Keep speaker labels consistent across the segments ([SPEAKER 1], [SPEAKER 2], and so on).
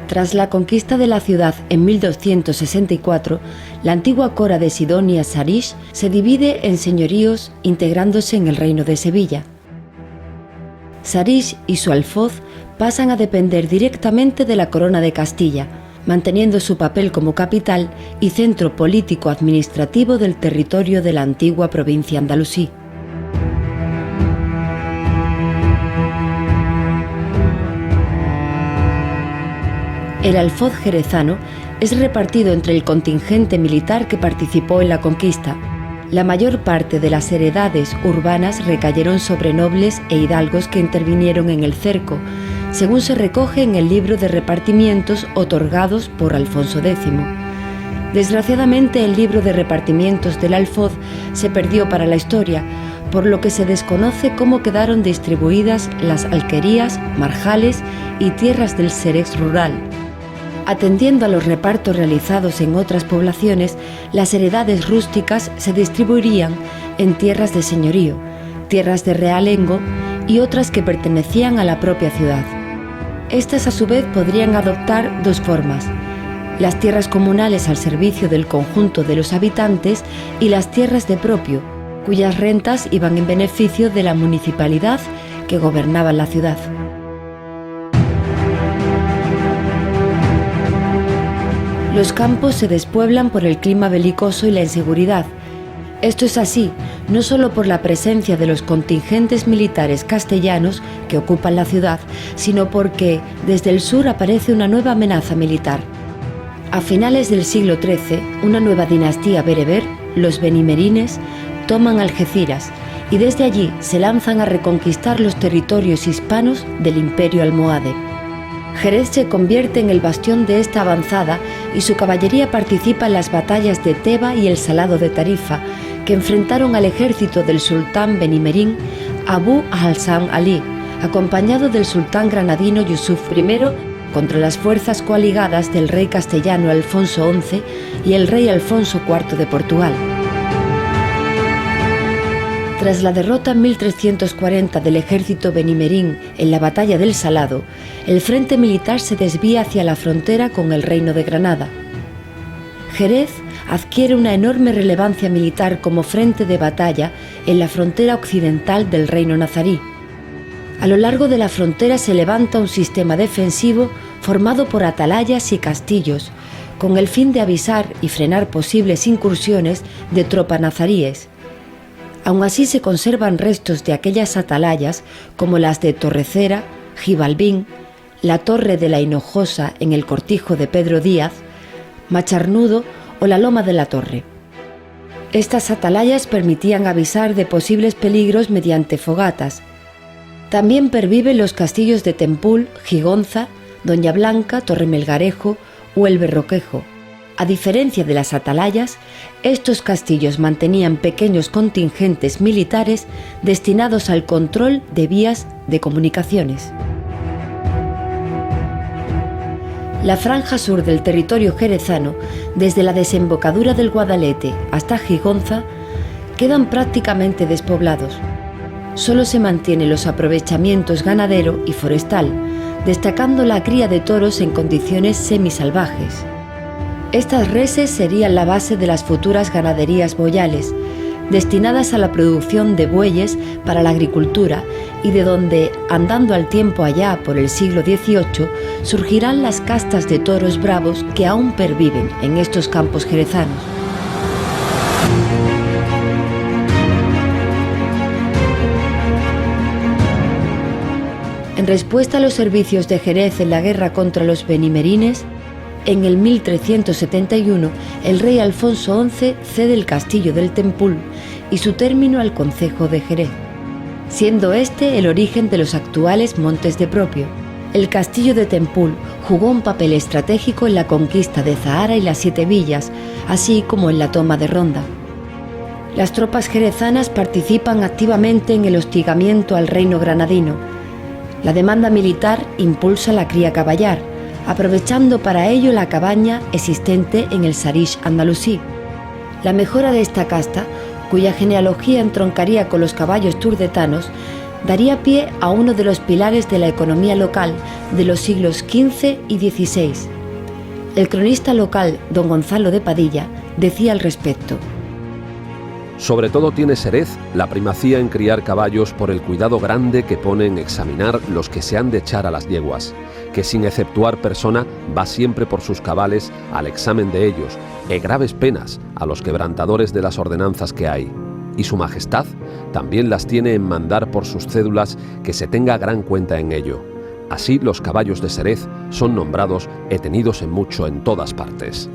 [SPEAKER 1] Tras la conquista de la ciudad en 1264, la antigua cora de Sidonia-Sarish se divide en señoríos integrándose en el reino de Sevilla. Sarish y su alfoz pasan a depender directamente de la corona de Castilla, manteniendo su papel como capital y centro político-administrativo del territorio de la antigua provincia andalusí. El alfoz jerezano es repartido entre el contingente militar que participó en la conquista. La mayor parte de las heredades urbanas recayeron sobre nobles e hidalgos que intervinieron en el cerco, según se recoge en el libro de repartimientos otorgados por Alfonso X. Desgraciadamente, el libro de repartimientos del alfoz se perdió para la historia, por lo que se desconoce cómo quedaron distribuidas las alquerías, marjales y tierras del Serex rural. Atendiendo a los repartos realizados en otras poblaciones, las heredades rústicas se distribuirían en tierras de señorío, tierras de realengo y otras que pertenecían a la propia ciudad. Estas a su vez podrían adoptar dos formas: las tierras comunales al servicio del conjunto de los habitantes y las tierras de propio, cuyas rentas iban en beneficio de la municipalidad que gobernaba la ciudad. Los campos se despueblan por el clima belicoso y la inseguridad. Esto es así, no solo por la presencia de los contingentes militares castellanos que ocupan la ciudad, sino porque desde el sur aparece una nueva amenaza militar. A finales del siglo XIII, una nueva dinastía bereber, los benimerines, toman Algeciras y desde allí se lanzan a reconquistar los territorios hispanos del Imperio almohade. Jerez se convierte en el bastión de esta avanzada y su caballería participa en las batallas de Teba y el Salado de Tarifa, que enfrentaron al ejército del sultán benimerín Abu al-Hassan Ali, acompañado del sultán granadino Yusuf I, contra las fuerzas coaligadas del rey castellano Alfonso XI y el rey Alfonso IV de Portugal. Tras la derrota en 1340 del ejército benimerín en la batalla del Salado, el frente militar se desvía hacia la frontera con el reino de Granada. Jerez adquiere una enorme relevancia militar como frente de batalla en la frontera occidental del reino nazarí. A lo largo de la frontera se levanta un sistema defensivo formado por atalayas y castillos, con el fin de avisar y frenar posibles incursiones de tropas nazaríes. Aún así se conservan restos de aquellas atalayas como las de Torrecera, Gibalbín, la Torre de la Hinojosa en el Cortijo de Pedro Díaz, Macharnudo o la Loma de la Torre. Estas atalayas permitían avisar de posibles peligros mediante fogatas. También perviven los castillos de Tempul, Gigonza, Doña Blanca, Torre Melgarejo o El Berroquejo. A diferencia de las atalayas, estos castillos mantenían pequeños contingentes militares destinados al control de vías de comunicaciones. La franja sur del territorio jerezano, desde la desembocadura del Guadalete hasta Gigonza, quedan prácticamente despoblados. Solo se mantienen los aprovechamientos ganadero y forestal, destacando la cría de toros en condiciones semisalvajes. Estas reses serían la base de las futuras ganaderías boyales, destinadas a la producción de bueyes para la agricultura y de donde, andando al tiempo allá por el siglo XVIII, surgirán las castas de toros bravos que aún perviven en estos campos jerezanos. En respuesta a los servicios de Jerez en la guerra contra los benimerines, en el 1371, el rey Alfonso XI cede el castillo del Tempul y su término al concejo de Jerez, siendo este el origen de los actuales Montes de Propio. El castillo de Tempul jugó un papel estratégico en la conquista de Zahara y las Siete Villas, así como en la toma de Ronda. Las tropas jerezanas participan activamente en el hostigamiento al reino granadino. La demanda militar impulsa la cría caballar, aprovechando para ello la cabaña existente en el Sarish andalusí. La mejora de esta casta, cuya genealogía entroncaría con los caballos turdetanos, daría pie a uno de los pilares de la economía local de los siglos XV y XVI. El cronista local, don Gonzalo de Padilla, decía al respecto:
[SPEAKER 2] sobre todo tiene Xerez la primacía en criar caballos por el cuidado grande que pone en examinar los que se han de echar a las yeguas, que sin exceptuar persona va siempre por sus cabales al examen de ellos, e graves penas a los quebrantadores de las ordenanzas que hay. Y su majestad también las tiene en mandar por sus cédulas que se tenga gran cuenta en ello. Así los caballos de Xerez son nombrados e tenidos en mucho en todas partes.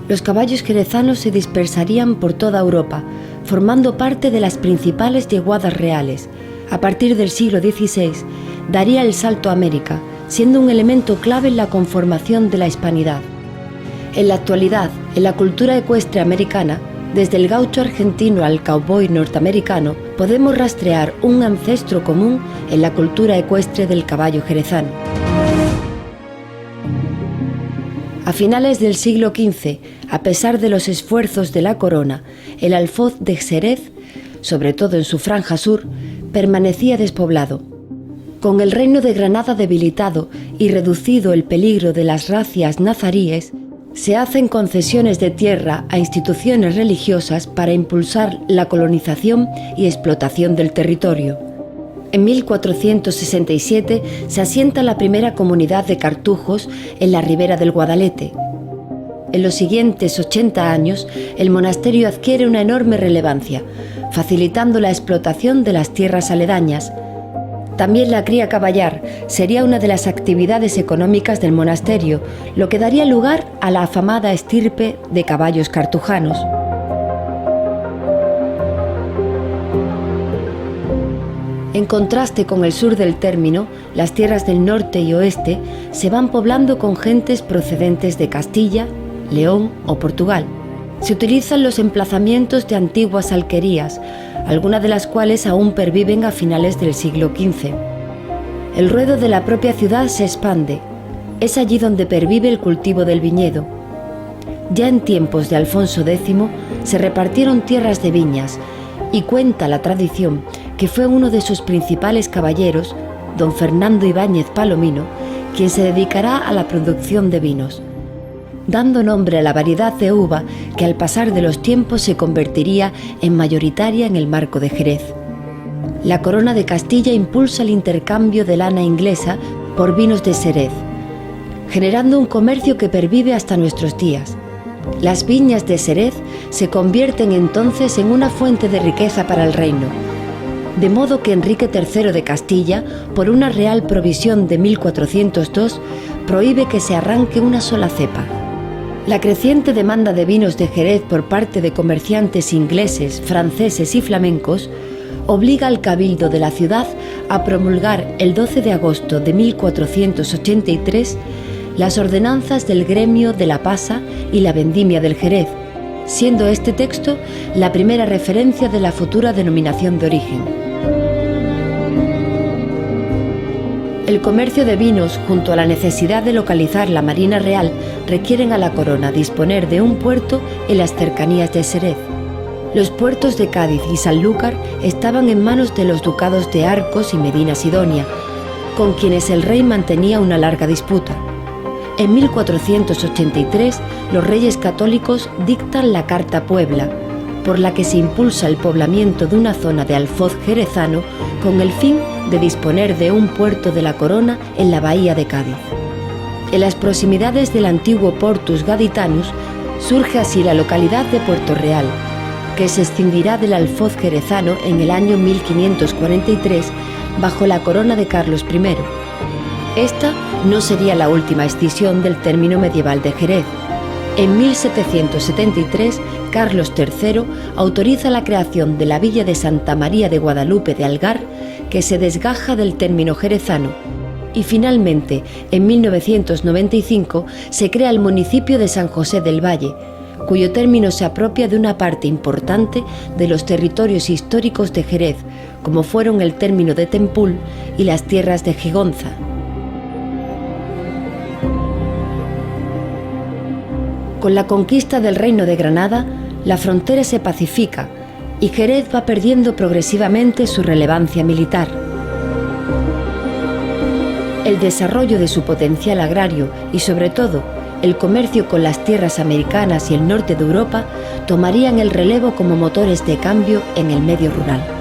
[SPEAKER 1] Los caballos jerezanos se dispersarían por toda Europa, formando parte de las principales yeguadas reales. A partir del siglo XVI, daría el salto a América, siendo un elemento clave en la conformación de la hispanidad. En la actualidad, en la cultura ecuestre americana, desde el gaucho argentino al cowboy norteamericano, podemos rastrear un ancestro común en la cultura ecuestre del caballo jerezano. A finales del siglo XV, a pesar de los esfuerzos de la corona, el alfoz de Xerez, sobre todo en su franja sur, permanecía despoblado. Con el reino de Granada debilitado y reducido el peligro de las razias nazaríes, se hacen concesiones de tierra a instituciones religiosas para impulsar la colonización y explotación del territorio. En 1467 se asienta la primera comunidad de cartujos en la ribera del Guadalete. En los siguientes 80 años, el monasterio adquiere una enorme relevancia, facilitando la explotación de las tierras aledañas. También la cría caballar sería una de las actividades económicas del monasterio, lo que daría lugar a la afamada estirpe de caballos cartujanos. En contraste con el sur del término, las tierras del norte y oeste se van poblando con gentes procedentes de Castilla, León o Portugal. Se utilizan los emplazamientos de antiguas alquerías, algunas de las cuales aún perviven a finales del siglo XV. El ruedo de la propia ciudad se expande. Es allí donde pervive el cultivo del viñedo. Ya en tiempos de Alfonso X se repartieron tierras de viñas y cuenta la tradición que fue uno de sus principales caballeros, don Fernando Ibáñez Palomino, quien se dedicará a la producción de vinos, dando nombre a la variedad de uva que al pasar de los tiempos se convertiría en mayoritaria en el marco de Jerez. La corona de Castilla impulsa el intercambio de lana inglesa por vinos de Xerez, generando un comercio que pervive hasta nuestros días. Las viñas de Xerez se convierten entonces en una fuente de riqueza para el reino, de modo que Enrique III de Castilla, por una real provisión de 1402, prohíbe que se arranque una sola cepa. La creciente demanda de vinos de Jerez por parte de comerciantes ingleses, franceses y flamencos obliga al cabildo de la ciudad a promulgar el 12 de agosto de 1483 las ordenanzas del gremio de la pasa y la vendimia del Jerez, siendo este texto la primera referencia de la futura denominación de origen. El comercio de vinos, junto a la necesidad de localizar la Marina Real, requieren a la corona disponer de un puerto en las cercanías de Xerez. Los puertos de Cádiz y Sanlúcar estaban en manos de los ducados de Arcos y Medina Sidonia, con quienes el rey mantenía una larga disputa. En 1483, los reyes católicos dictan la Carta Puebla, por la que se impulsa el poblamiento de una zona de alfoz jerezano con el fin de disponer de un puerto de la corona en la bahía de Cádiz. En las proximidades del antiguo Portus Gaditanus surge así la localidad de Puerto Real, que se escindirá del alfoz jerezano en el año 1543 bajo la corona de Carlos I. Esta no sería la última escisión del término medieval de Jerez. En 1773, Carlos III autoriza la creación de la villa de Santa María de Guadalupe de Algar, que se desgaja del término jerezano, y finalmente, en 1995, se crea el municipio de San José del Valle, cuyo término se apropia de una parte importante de los territorios históricos de Jerez, como fueron el término de Tempul y las tierras de Gigonza. Con la conquista del Reino de Granada, la frontera se pacifica y Jerez va perdiendo progresivamente su relevancia militar. El desarrollo de su potencial agrario y, sobre todo, el comercio con las tierras americanas y el norte de Europa tomarían el relevo como motores de cambio en el medio rural.